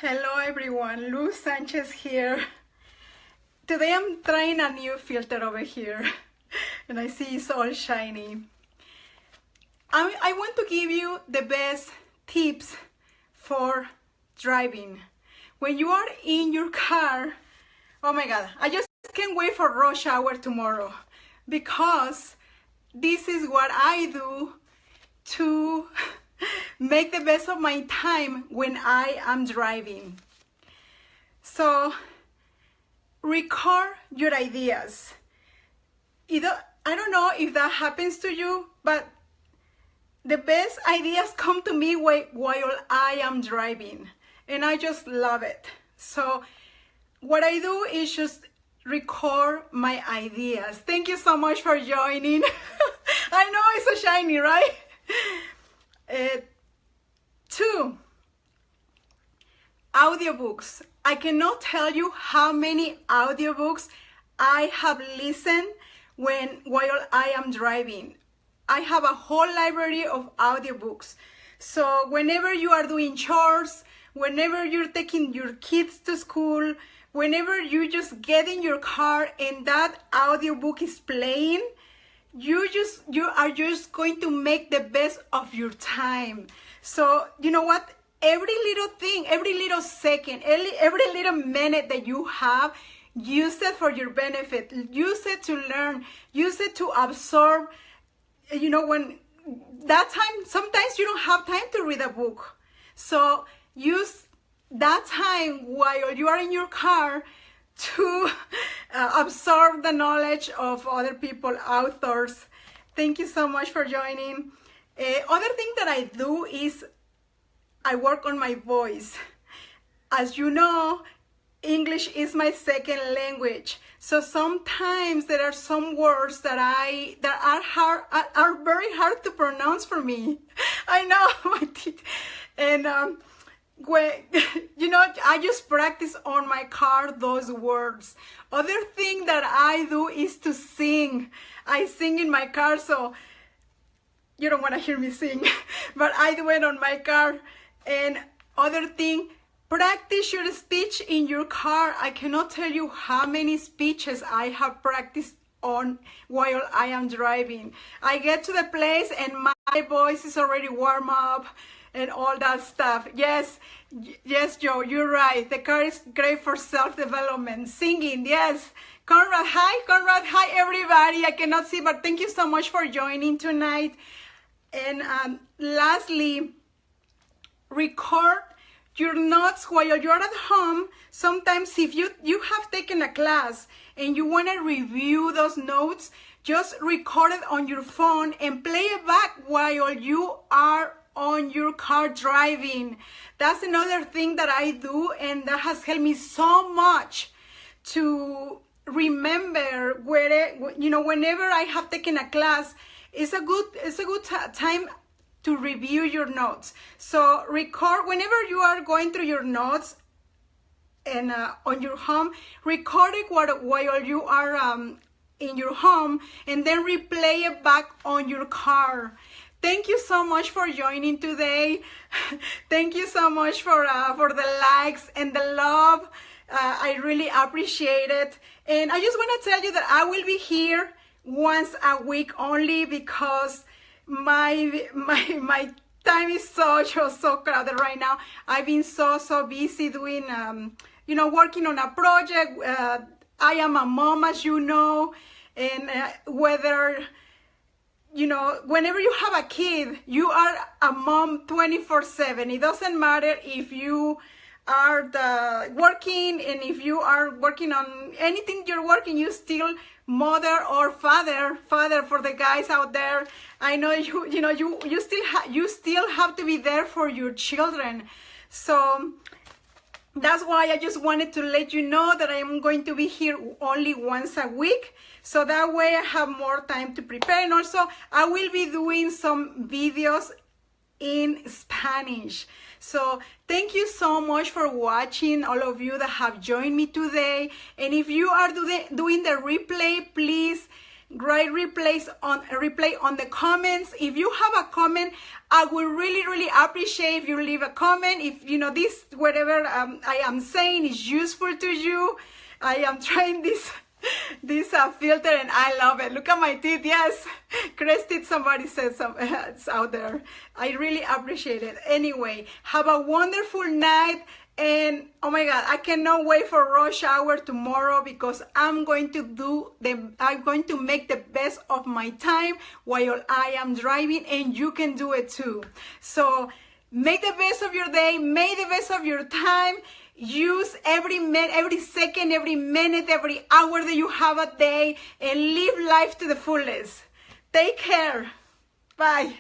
Hello everyone, Luz Sanchez here. Today I'm trying a new filter over here and I see it's all shiny. I want to give you the best tips for driving. When you are in your car, oh my God, I just can't wait for rush hour tomorrow because this is what I do to make the best of my time when I am driving. So record your ideas. I don't know if that happens to you, but the best ideas come to me while I am driving, and I just love it. So what I do is just record my ideas. Thank you so much for joining. I know it's so shiny, right? 2, audiobooks. I cannot tell you how many audiobooks I have listened while I am driving. I have a whole library of audiobooks. So whenever you are doing chores, whenever you're taking your kids to school, whenever you just get in your car and that audiobook is playing, you are just going to make the best of your time. So you know what? Every little thing, every little second, every little minute that you have, use it for your benefit. Use it to learn. Use it to absorb. You know, when that time, sometimes you don't have time to read a book. So use that time while you are in your car to absorb the knowledge of other people, authors. Thank you so much for joining. Other thing that I do is I work on my voice. As you know, English is my second language. So sometimes there are some words that are very hard to pronounce for me. I know my teeth. And I just practice on my car those words. Other thing that I do is to sing. I sing in my car, so you don't want to hear me sing, but I do it on my car. And other thing, practice your speech in your car. I cannot tell you how many speeches I have practiced on while I am driving. I get to the place and my voice is already warm up and all that stuff. Yes, Joe, you're right. The car is great for self-development. Singing, yes. Conrad, hi everybody. I cannot see, but thank you so much for joining tonight. And lastly, record your notes while you're at home. Sometimes if you have taken a class and you want to review those notes, just record it on your phone and play it back while you are on your car driving. That's another thing that I do, and that has helped me so much to remember whenever I have taken a class. It's a good time to review your notes. So record whenever you are going through your notes and on your home, record it while you are in your home, and then replay it back on your car. Thank you so much for joining today. Thank you so much for the likes and the love. I really appreciate it. And I just want to tell you that I will be here once a week only because my time is so crowded right now. I've been so busy doing working on a project. I am a mom, as you know, and whenever you have a kid, you are a mom 24/7. It doesn't matter if you are working, and if you are working on anything you're working, you still mother or father for the guys out there. I know you still have to be there for your children. So that's why I just wanted to let you know that I am going to be here only once a week. So that way I have more time to prepare. And also I will be doing some videos in Spanish. So thank you so much for watching, all of you that have joined me today. And if you are doing the replay, please write replay on the comments. If you have a comment, I would really appreciate if you leave a comment. If this whatever I am saying is useful to you. I am trying this filter and I love it. Look at my teeth. Yes, Crested, somebody said it's out there. I really appreciate it. Anyway, have a wonderful night. And oh my God, I cannot wait for rush hour tomorrow, because I'm going to make the best of my time while I am driving, and you can do it too. So make the best of your day, make the best of your time. Use every second, every minute, every hour that you have a day, and live life to the fullest. Take care. Bye.